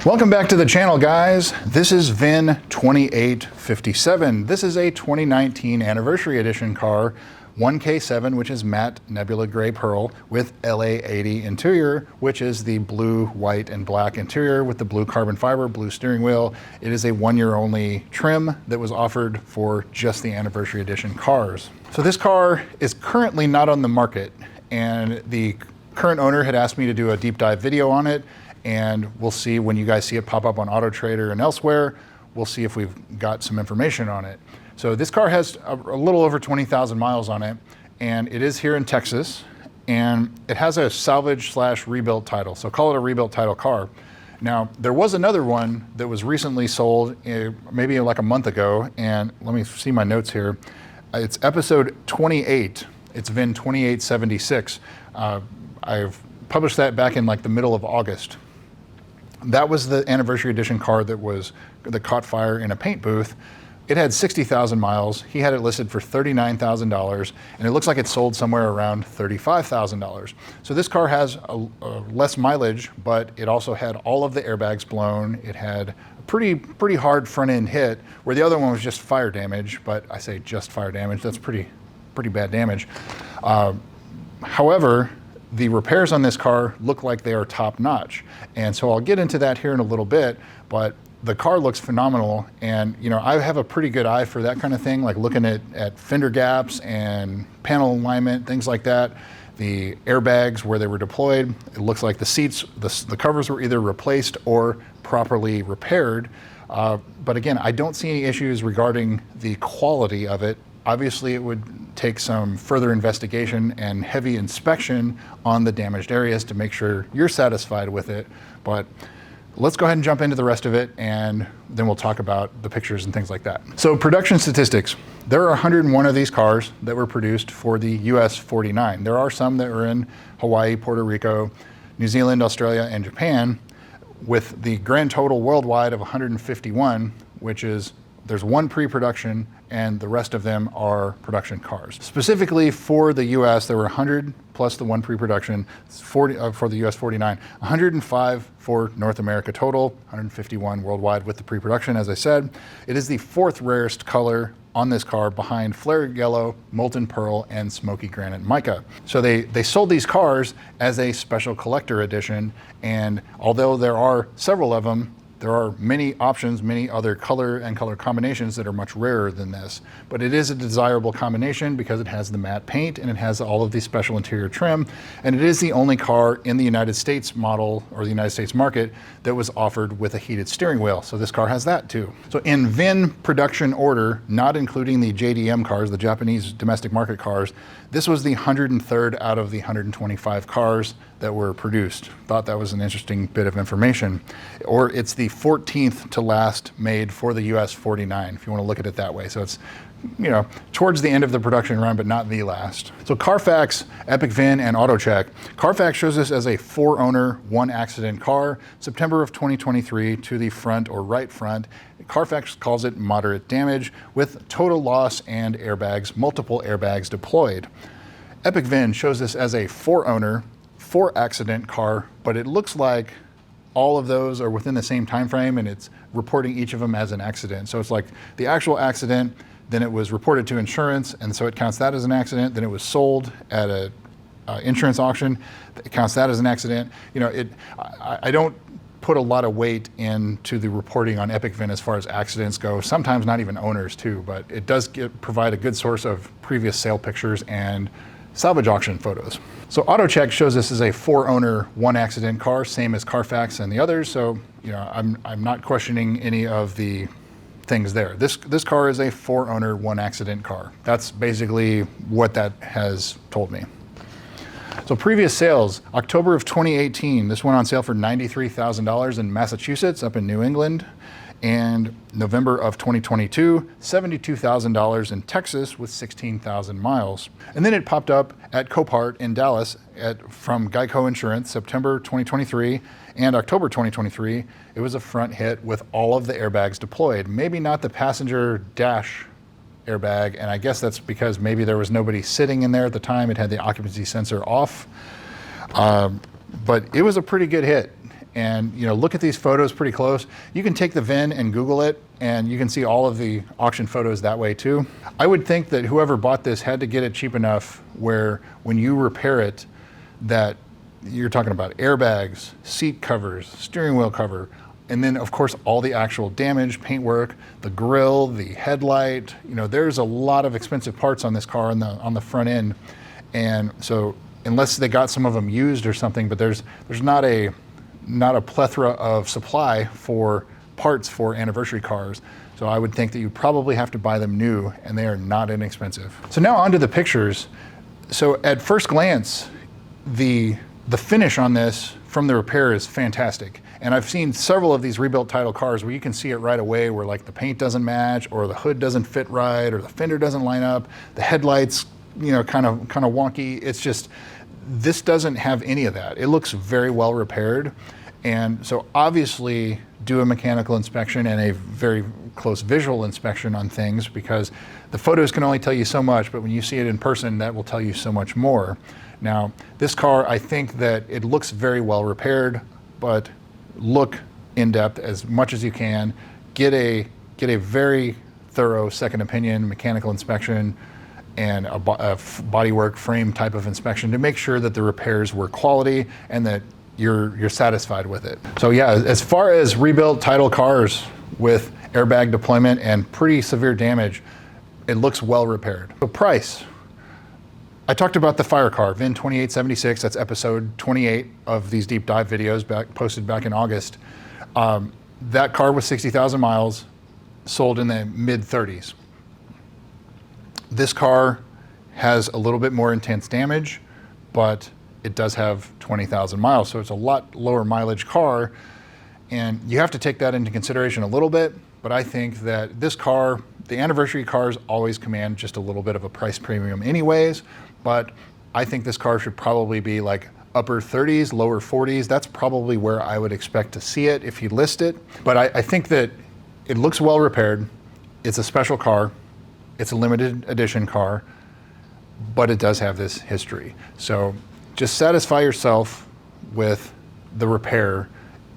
Welcome back to the channel, guys. This is VIN 2857. This is a 2019 anniversary edition car, 1K7, which is matte nebula gray pearl with LA80 interior, which is the blue, white, and black interior with the blue carbon fiber, blue steering wheel. It is a 1-year only trim that was offered for just the anniversary edition cars. So this car is currently not on the market, and the current owner had asked me to do a deep dive video on it. And we'll see when you guys see it pop up on Auto Trader and elsewhere, we'll see if we've got some information on it. So this car has a little over 20,000 miles on it, and it is here in Texas, and it has a salvage/rebuilt title. So call it a rebuilt title car. Now, there was another one that was recently sold maybe like a month ago, and let me see my notes here. It's episode 28. It's VIN 2876. I've published that back in like the middle of August. That was the anniversary edition car that caught fire in a paint booth. It had 60,000 miles. He had it listed for $39,000, and it looks like it sold somewhere around $35,000. So this car has a less mileage, but it also had all of the airbags blown. It had a pretty hard front end hit, where the other one was just fire damage. But I say just fire damage. That's pretty bad damage. However, the repairs on this car look like they are top notch. And so I'll get into that here in a little bit, but the car looks phenomenal. And you know, I have a pretty good eye for that kind of thing, like looking at fender gaps and panel alignment, things like that. The airbags where they were deployed, it looks like the seats, the covers were either replaced or properly repaired. But again, I don't see any issues regarding the quality of it. Obviously, it would take some further investigation and heavy inspection on the damaged areas to make sure you're satisfied with it. But let's go ahead and jump into the rest of it, and then we'll talk about the pictures and things like that. So production statistics. There are 101 of these cars that were produced for the US 49. There are some that were in Hawaii, Puerto Rico, New Zealand, Australia, and Japan, with the grand total worldwide of 151, which is there's one pre-production and the rest of them are production cars. Specifically for the US, there were 100 plus the one pre-production, 40 for the US 49, 105 for North America total, 151 worldwide with the pre-production, as I said. It is the 4th rarest color on this car behind flare yellow, molten pearl, and smoky granite mica. So they sold these cars as a special collector edition, and although there are several of them, there are many options, many other color and color combinations that are much rarer than this. But it is a desirable combination because it has the matte paint and it has all of the special interior trim. And it is the only car in the United States model or the United States market that was offered with a heated steering wheel. So this car has that too. So in VIN production order, not including the JDM cars, the Japanese domestic market cars, this was the 103rd out of the 125 cars that were produced. Thought that was an interesting bit of information. Or it's the 14th to last made for the US 49, if you want to look at it that way. So it's, you know, towards the end of the production run, but not the last. So Carfax, Epic VIN, and AutoCheck. Carfax shows this as a 4-owner, 1-accident car, September of 2023 to the front or right front. Carfax calls it moderate damage with total loss and airbags, multiple airbags deployed. Epic VIN shows this as a 4-owner, 4-accident car, but it looks like all of those are within the same time frame, and it's reporting each of them as an accident. So it's like the actual accident, then it was reported to insurance, and so it counts that as an accident. Then it was sold at a insurance auction, it counts that as an accident. You know, I don't put a lot of weight into the reporting on Epic VIN as far as accidents go. Sometimes not even owners too, but it does provide a good source of previous sale pictures and salvage auction photos. So AutoCheck shows this as a 4-owner, 1-accident car, same as Carfax and the others. So, you know, I'm not questioning any of the things there. This car is a 4-owner, 1-accident car. That's basically what that has told me. So previous sales, October of 2018, this went on sale for $93,000 in Massachusetts, up in New England. And November of 2022, $72,000 in Texas with 16,000 miles. And then it popped up at Copart in Dallas from Geico Insurance, September 2023 and October 2023. It was a front hit with all of the airbags deployed. Maybe not the passenger dash airbag, and I guess that's because maybe there was nobody sitting in there at the time. It had the occupancy sensor off, but it was a pretty good hit. and look at these photos pretty close. You can take the VIN and Google it, and you can see all of the auction photos that way too. I would think that whoever bought this had to get it cheap enough where when you repair it, that you're talking about airbags, seat covers, steering wheel cover, and then of course all the actual damage, paintwork, the grille, the headlight. There's a lot of expensive parts on this car on the front end, and so unless they got some of them used or something, but there's not a plethora of supply for parts for anniversary cars. So I would think that you probably have to buy them new, and they are not inexpensive. So now onto the pictures. So at first glance, the finish on this from the repair is fantastic. And I've seen several of these rebuilt title cars where you can see it right away, where like the paint doesn't match, or the hood doesn't fit right, or the fender doesn't line up, the headlights, kind of wonky. It's just, this doesn't have any of that. It looks very well repaired. And so obviously do a mechanical inspection and a very close visual inspection on things, because the photos can only tell you so much, but when you see it in person, that will tell you so much more. Now, this car, I think that it looks very well repaired, but look in depth as much as you can. Get a very thorough second opinion, mechanical inspection, and a bodywork frame type of inspection to make sure that the repairs were quality and that you're satisfied with it. So yeah, as far as rebuilt title cars with airbag deployment and pretty severe damage, it looks well repaired. So price. I talked about the fire car, VIN 2876, that's episode 28 of these deep dive videos posted back in August. That car was 60,000 miles, sold in the mid 30s. This car has a little bit more intense damage, but it does have 20,000 miles, so it's a lot lower mileage car, and you have to take that into consideration a little bit. But I think that this car, the anniversary cars always command just a little bit of a price premium anyways, but I think this car should probably be like upper 30s, lower 40s. That's probably where I would expect to see it if you list it. But I think that it looks well repaired. It's a special car. It's a limited edition car, but it does have this history. So just satisfy yourself with the repair,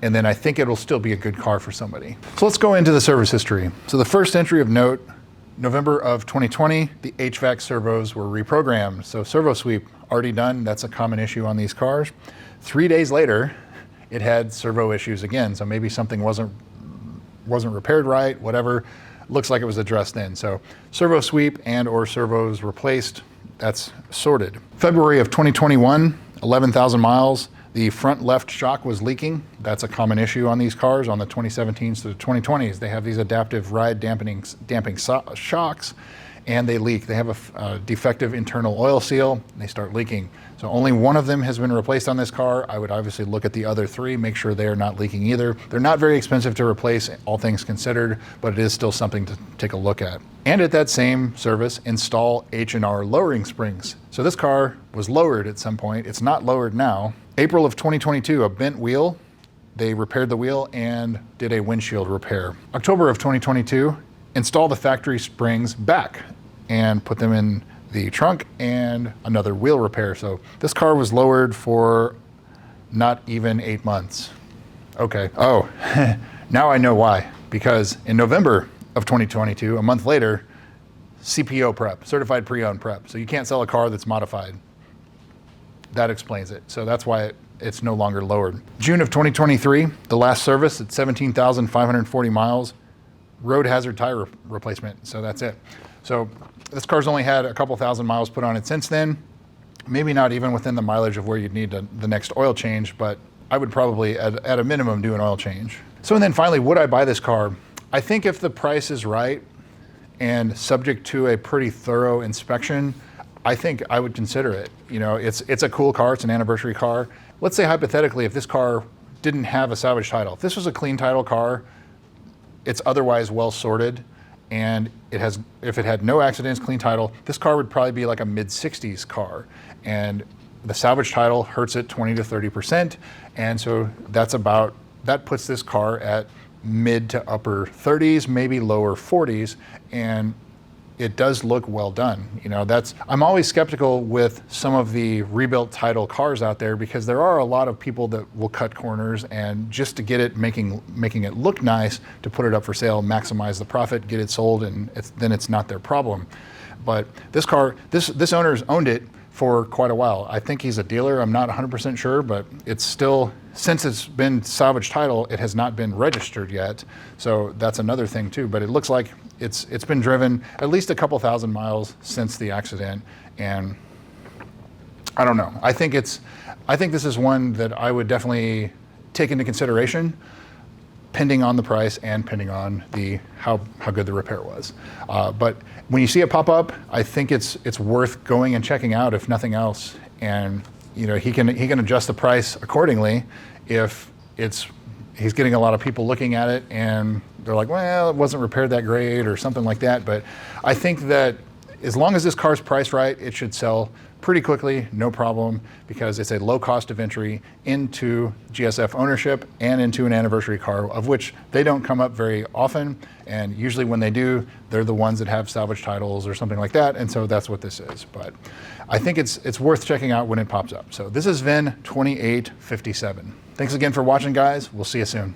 and then I think it'll still be a good car for somebody. So let's go into the service history. So the first entry of note, November of 2020, the HVAC servos were reprogrammed. So servo sweep already done. That's a common issue on these cars. 3 days later, it had servo issues again. So maybe something wasn't repaired right, whatever. Looks like it was addressed then. So servo sweep and or servos replaced, that's sorted. February of 2021, 11,000 miles. The front left shock was leaking. That's a common issue on these cars. On the 2017s to the 2020s, they have these adaptive ride damping shocks, and they leak. They have a defective internal oil seal, and they start leaking. So only one of them has been replaced on this car. I would obviously look at the other three, make sure they are not leaking either. They're not very expensive to replace, all things considered, but it is still something to take a look at. And at that same service, install H&R lowering springs. So this car was lowered at some point. It's not lowered now. April of 2022, a bent wheel. They repaired the wheel and did a windshield repair. October of 2022, install the factory springs back and put them in the trunk, and another wheel repair. So this car was lowered for not even 8 months. Okay, oh, now I know why. Because in November of 2022, a month later, CPO prep, certified pre-owned prep. So you can't sell a car that's modified. That explains it. So that's why it's no longer lowered. June of 2023, the last service at 17,540 miles, road hazard tire replacement. So that's it. So this car's only had a couple thousand miles put on it since then. Maybe not even within the mileage of where you'd need the next oil change, but I would probably at a minimum do an oil change. So, and then finally, would I buy this car? I think if the price is right and subject to a pretty thorough inspection, I think I would consider it. You know, it's a cool car, it's an anniversary car. Let's say hypothetically, if this car didn't have a salvage title, if this was a clean title car, it's otherwise well sorted, and if it had no accidents, clean title, this car would probably be like a mid-60s car. And the salvage title hurts it 20 to 30%. And so that puts this car at mid to upper 30s, maybe lower 40s. And it does look well done. You know, I'm always skeptical with some of the rebuilt title cars out there, because there are a lot of people that will cut corners, and just to get it making it look nice, to put it up for sale, maximize the profit, get it sold, and then it's not their problem. But this car, this owner's owned it for quite a while. I think he's a dealer. I'm not 100% sure, but it's still, since it's been salvage title, it has not been registered yet. So that's another thing too. But it looks like it's been driven at least a couple thousand miles since the accident. And I don't know. I think this is one that I would definitely take into consideration, pending on the price and pending on how good the repair was. But when you see it pop up, I think it's worth going and checking out, if nothing else. And you know, he can adjust the price accordingly if he's getting a lot of people looking at it and they're like, well, it wasn't repaired that great or something like that. But I think that as long as this car's priced right, it should sell pretty quickly, no problem, because it's a low cost of entry into GSF ownership and into an anniversary car, of which they don't come up very often. And usually when they do, they're the ones that have salvage titles or something like that. And so that's what this is. But I think it's worth checking out when it pops up. So this is VIN 2857. Thanks again for watching, guys. We'll see you soon.